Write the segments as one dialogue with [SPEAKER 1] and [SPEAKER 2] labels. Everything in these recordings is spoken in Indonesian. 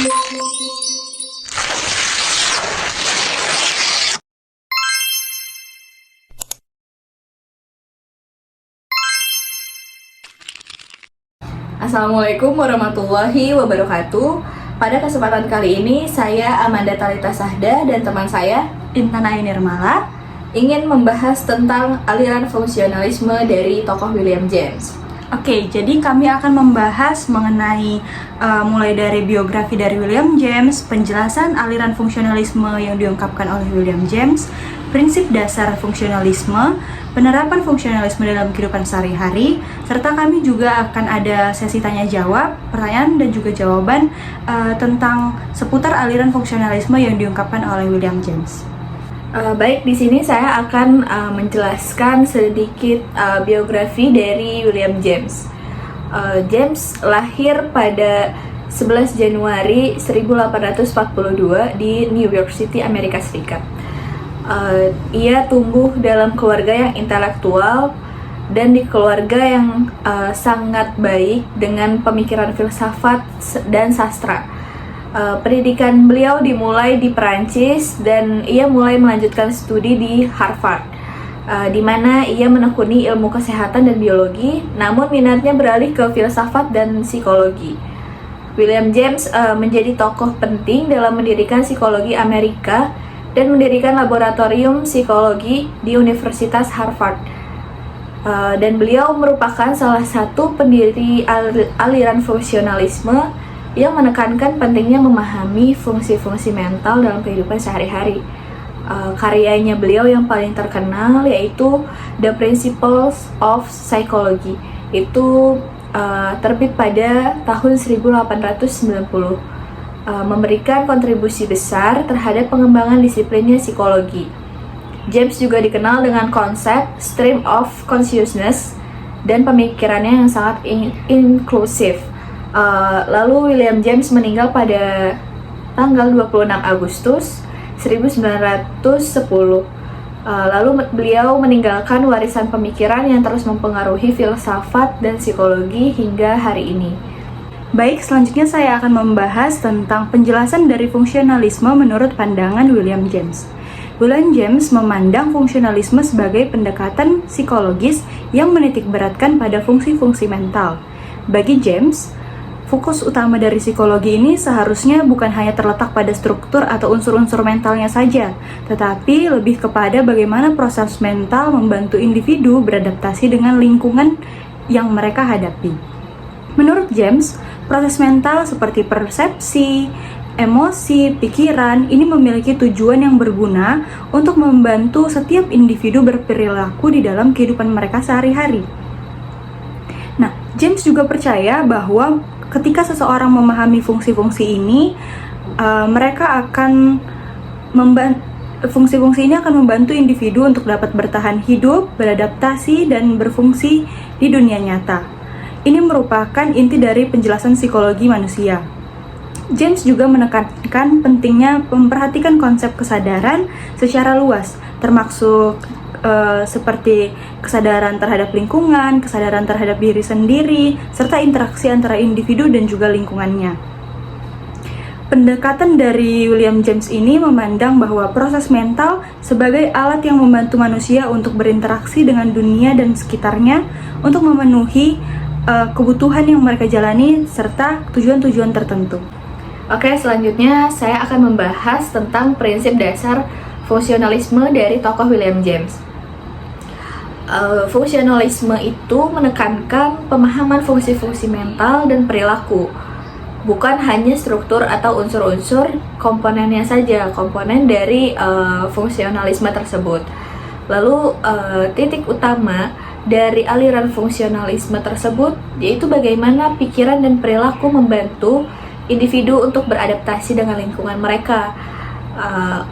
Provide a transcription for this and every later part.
[SPEAKER 1] Assalamualaikum warahmatullahi wabarakatuh. Pada kesempatan kali ini, saya Amanda Talita Sahda dan teman saya
[SPEAKER 2] Intan Ainir Mala
[SPEAKER 1] ingin membahas tentang aliran fungsionalisme dari tokoh William James.
[SPEAKER 2] Oke, jadi kami akan membahas mengenai mulai dari biografi dari William James, penjelasan aliran fungsionalisme yang diungkapkan oleh William James, prinsip dasar fungsionalisme, penerapan fungsionalisme dalam kehidupan sehari-hari, serta kami juga akan ada sesi tanya-jawab, pertanyaan dan juga jawaban tentang seputar aliran fungsionalisme yang diungkapkan oleh William James.
[SPEAKER 1] Baik, di sini saya akan menjelaskan sedikit biografi dari William James. James lahir pada 11 Januari 1842 di New York City, Amerika Serikat. Ia tumbuh dalam keluarga yang intelektual dan di keluarga yang sangat baik dengan pemikiran filsafat dan sastra. Pendidikan beliau dimulai di Perancis dan ia mulai melanjutkan studi di Harvard, di mana ia menekuni ilmu kesehatan dan biologi, namun minatnya beralih ke filsafat dan psikologi. William James menjadi tokoh penting dalam mendirikan psikologi Amerika dan mendirikan laboratorium psikologi di Universitas Harvard. Dan beliau merupakan salah satu pendiri aliran fungsionalisme yang menekankan pentingnya memahami fungsi-fungsi mental dalam kehidupan sehari-hari. Karyanya beliau yang paling terkenal yaitu The Principles of Psychology. Itu terbit pada tahun 1890. Memberikan kontribusi besar terhadap pengembangan disiplinnya psikologi. James juga dikenal dengan konsep stream of consciousness dan pemikirannya yang sangat inklusif. Lalu William James meninggal pada tanggal 26 Agustus 1910. Lalu beliau meninggalkan warisan pemikiran yang terus mempengaruhi filsafat dan psikologi hingga hari ini.
[SPEAKER 2] Baik, selanjutnya saya akan membahas tentang penjelasan dari fungsionalisme menurut pandangan William James. William James memandang fungsionalisme sebagai pendekatan psikologis yang menitikberatkan pada fungsi-fungsi mental. Bagi James, fokus utama dari psikologi ini seharusnya bukan hanya terletak pada struktur atau unsur-unsur mentalnya saja, tetapi lebih kepada bagaimana proses mental membantu individu beradaptasi dengan lingkungan yang mereka hadapi. Menurut James, proses mental seperti persepsi, emosi, pikiran ini memiliki tujuan yang berguna untuk membantu setiap individu berperilaku di dalam kehidupan mereka sehari-hari. Nah, James juga percaya bahwa ketika seseorang memahami fungsi-fungsi ini, fungsi-fungsi ini akan membantu individu untuk dapat bertahan hidup, beradaptasi, dan berfungsi di dunia nyata. Ini merupakan inti dari penjelasan psikologi manusia. James juga menekankan pentingnya memperhatikan konsep kesadaran secara luas, termasuk seperti kesadaran terhadap lingkungan, kesadaran terhadap diri sendiri, serta interaksi antara individu dan juga lingkungannya. Pendekatan dari William James ini memandang bahwa proses mental sebagai alat yang membantu manusia untuk berinteraksi dengan dunia dan sekitarnya untuk memenuhi kebutuhan yang mereka jalani serta tujuan-tujuan tertentu.
[SPEAKER 1] Oke, selanjutnya saya akan membahas tentang prinsip dasar fungsionalisme dari tokoh William James. Fungsionalisme itu menekankan pemahaman fungsi-fungsi mental dan perilaku, bukan hanya struktur atau unsur-unsur komponennya saja, komponen dari fungsionalisme tersebut. Lalu titik utama dari aliran fungsionalisme tersebut yaitu bagaimana pikiran dan perilaku membantu individu untuk beradaptasi dengan lingkungan mereka.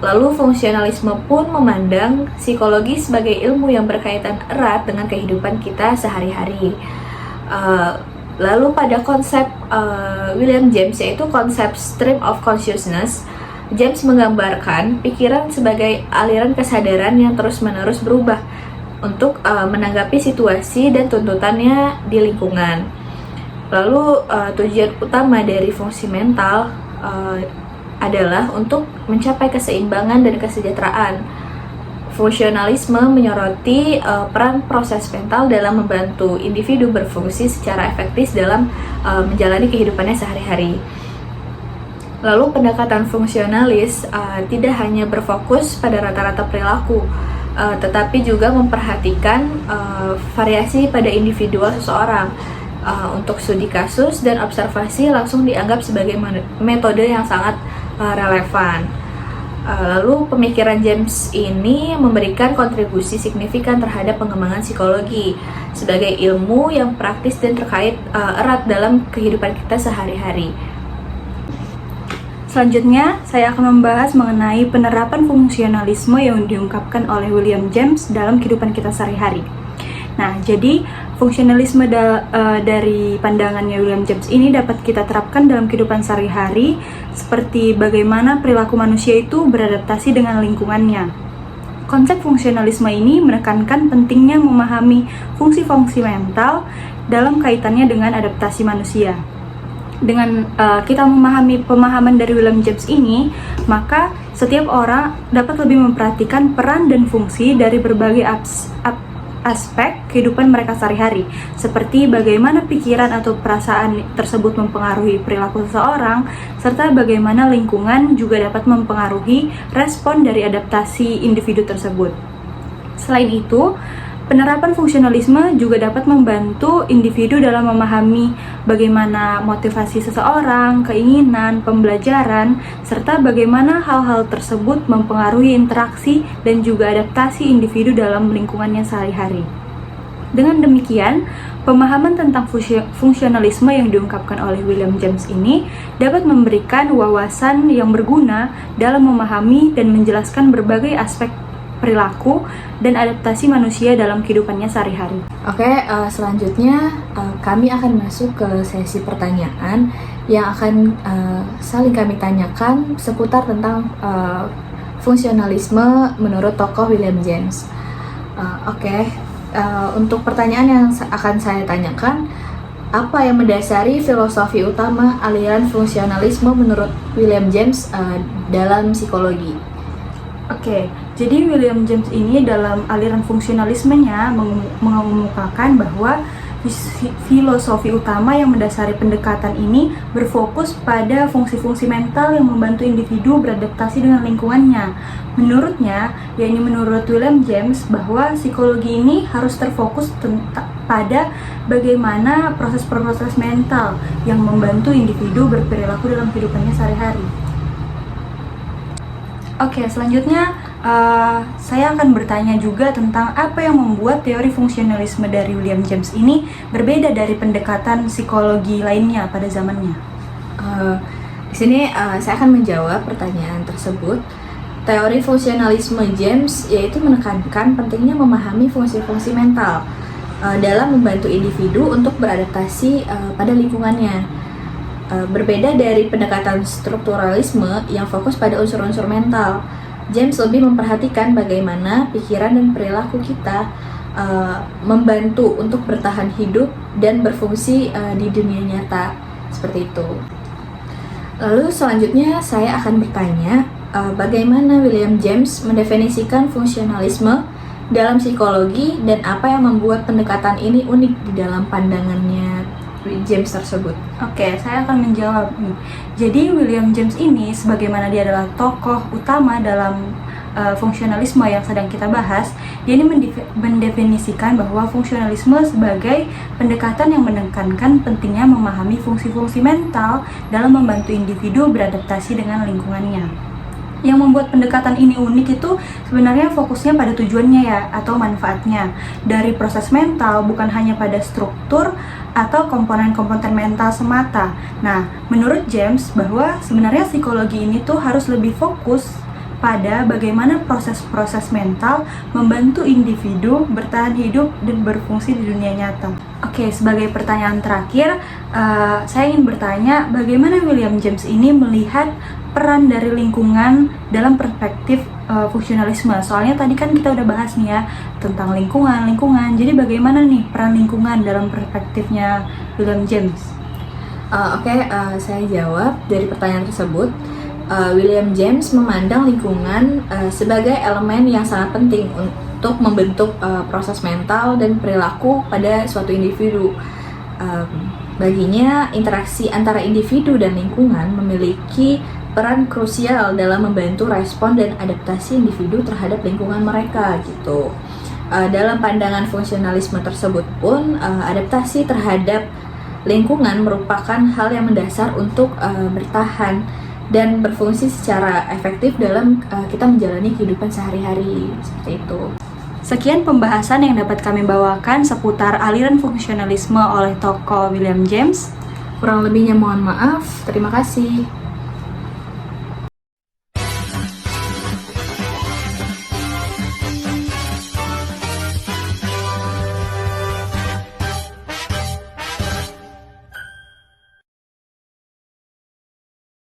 [SPEAKER 1] Lalu fungsionalisme pun memandang psikologi sebagai ilmu yang berkaitan erat dengan kehidupan kita sehari-hari. Lalu pada konsep William James, yaitu konsep stream of consciousness, James menggambarkan pikiran sebagai aliran kesadaran yang terus-menerus berubah untuk menanggapi situasi dan tuntutannya di lingkungan. Lalu tujuan utama dari fungsi mental adalah untuk mencapai keseimbangan dan kesejahteraan. Fungsionalisme menyoroti peran proses mental dalam membantu individu berfungsi secara efektif dalam menjalani kehidupannya sehari-hari. Lalu pendekatan fungsionalis tidak hanya berfokus pada rata-rata perilaku, tetapi juga memperhatikan variasi pada individual seseorang. Untuk studi kasus dan observasi langsung dianggap sebagai metode yang sangat relevan. Lalu pemikiran James ini memberikan kontribusi signifikan terhadap pengembangan psikologi sebagai ilmu yang praktis dan terkait erat dalam kehidupan kita sehari-hari.
[SPEAKER 2] Selanjutnya, saya akan membahas mengenai penerapan fungsionalisme yang diungkapkan oleh William James dalam kehidupan kita sehari-hari. Nah, jadi fungsionalisme dari pandangannya William James ini dapat kita terapkan dalam kehidupan sehari-hari, seperti bagaimana perilaku manusia itu beradaptasi dengan lingkungannya. Konsep fungsionalisme ini menekankan pentingnya memahami fungsi-fungsi mental dalam kaitannya dengan adaptasi manusia. Dengan kita memahami pemahaman dari William James ini, maka setiap orang dapat lebih memperhatikan peran dan fungsi dari berbagai aspek kehidupan mereka sehari-hari, seperti bagaimana pikiran atau perasaan tersebut mempengaruhi perilaku seseorang, serta bagaimana lingkungan juga dapat mempengaruhi respon dari adaptasi individu tersebut. Selain itu, penerapan fungsionalisme juga dapat membantu individu dalam memahami bagaimana motivasi seseorang, keinginan, pembelajaran, serta bagaimana hal-hal tersebut mempengaruhi interaksi dan juga adaptasi individu dalam lingkungannya sehari-hari. Dengan demikian, pemahaman tentang fungsionalisme yang diungkapkan oleh William James ini dapat memberikan wawasan yang berguna dalam memahami dan menjelaskan berbagai aspek perilaku dan adaptasi manusia dalam kehidupannya sehari-hari.
[SPEAKER 1] Oke, selanjutnya kami akan masuk ke sesi pertanyaan yang akan saling kami tanyakan seputar tentang fungsionalisme menurut tokoh William James. Untuk pertanyaan yang akan saya tanyakan, apa yang mendasari filosofi utama aliran fungsionalisme menurut William James dalam psikologi?
[SPEAKER 2] Jadi William James ini dalam aliran fungsionalismenya mengemukakan bahwa filosofi utama yang mendasari pendekatan ini berfokus pada fungsi-fungsi mental yang membantu individu beradaptasi dengan lingkungannya. Menurutnya, menurut William James, bahwa psikologi ini harus terfokus pada bagaimana proses-proses mental yang membantu individu berperilaku dalam kehidupannya sehari-hari. Selanjutnya saya akan bertanya juga tentang apa yang membuat teori fungsionalisme dari William James ini berbeda dari pendekatan psikologi lainnya pada zamannya.
[SPEAKER 1] Di sini saya akan menjawab pertanyaan tersebut. Teori fungsionalisme James yaitu menekankan pentingnya memahami fungsi-fungsi mental dalam membantu individu untuk beradaptasi pada lingkungannya. Berbeda dari pendekatan strukturalisme yang fokus pada unsur-unsur mental, James lebih memperhatikan bagaimana pikiran dan perilaku kita membantu untuk bertahan hidup dan berfungsi di dunia nyata, seperti itu. Lalu selanjutnya saya akan bertanya, bagaimana William James mendefinisikan fungsionalisme dalam psikologi dan apa yang membuat pendekatan ini unik di dalam pandangannya James tersebut?
[SPEAKER 2] Saya akan menjawab nih. Jadi William James ini, sebagaimana dia adalah tokoh utama dalam fungsionalisme yang sedang kita bahas, dia ini mendefinisikan bahwa fungsionalisme sebagai pendekatan yang menekankan pentingnya memahami fungsi-fungsi mental dalam membantu individu beradaptasi dengan lingkungannya. Yang membuat pendekatan ini unik itu sebenarnya fokusnya pada tujuannya atau manfaatnya dari proses mental, bukan hanya pada struktur atau komponen-komponen mental semata. Nah, menurut James bahwa sebenarnya psikologi ini tuh harus lebih fokus pada bagaimana proses-proses mental membantu individu bertahan hidup dan berfungsi di dunia nyata. Sebagai pertanyaan terakhir, saya ingin bertanya bagaimana William James ini melihat peran dari lingkungan dalam perspektif fungsionalisme. Soalnya tadi kan kita udah bahas nih tentang lingkungan. Jadi bagaimana nih peran lingkungan dalam perspektifnya William James?
[SPEAKER 1] Saya jawab dari pertanyaan tersebut. William James memandang lingkungan sebagai elemen yang sangat penting untuk membentuk proses mental dan perilaku pada suatu individu. Baginya, interaksi antara individu dan lingkungan memiliki peran krusial dalam membantu respon dan adaptasi individu terhadap lingkungan mereka gitu. Dalam pandangan fungsionalisme tersebut pun, adaptasi terhadap lingkungan merupakan hal yang mendasar untuk bertahan dan berfungsi secara efektif dalam kita menjalani kehidupan sehari-hari, seperti itu.
[SPEAKER 2] Sekian pembahasan yang dapat kami bawakan seputar aliran fungsionalisme oleh tokoh William James.
[SPEAKER 1] Kurang lebihnya mohon maaf. Terima kasih.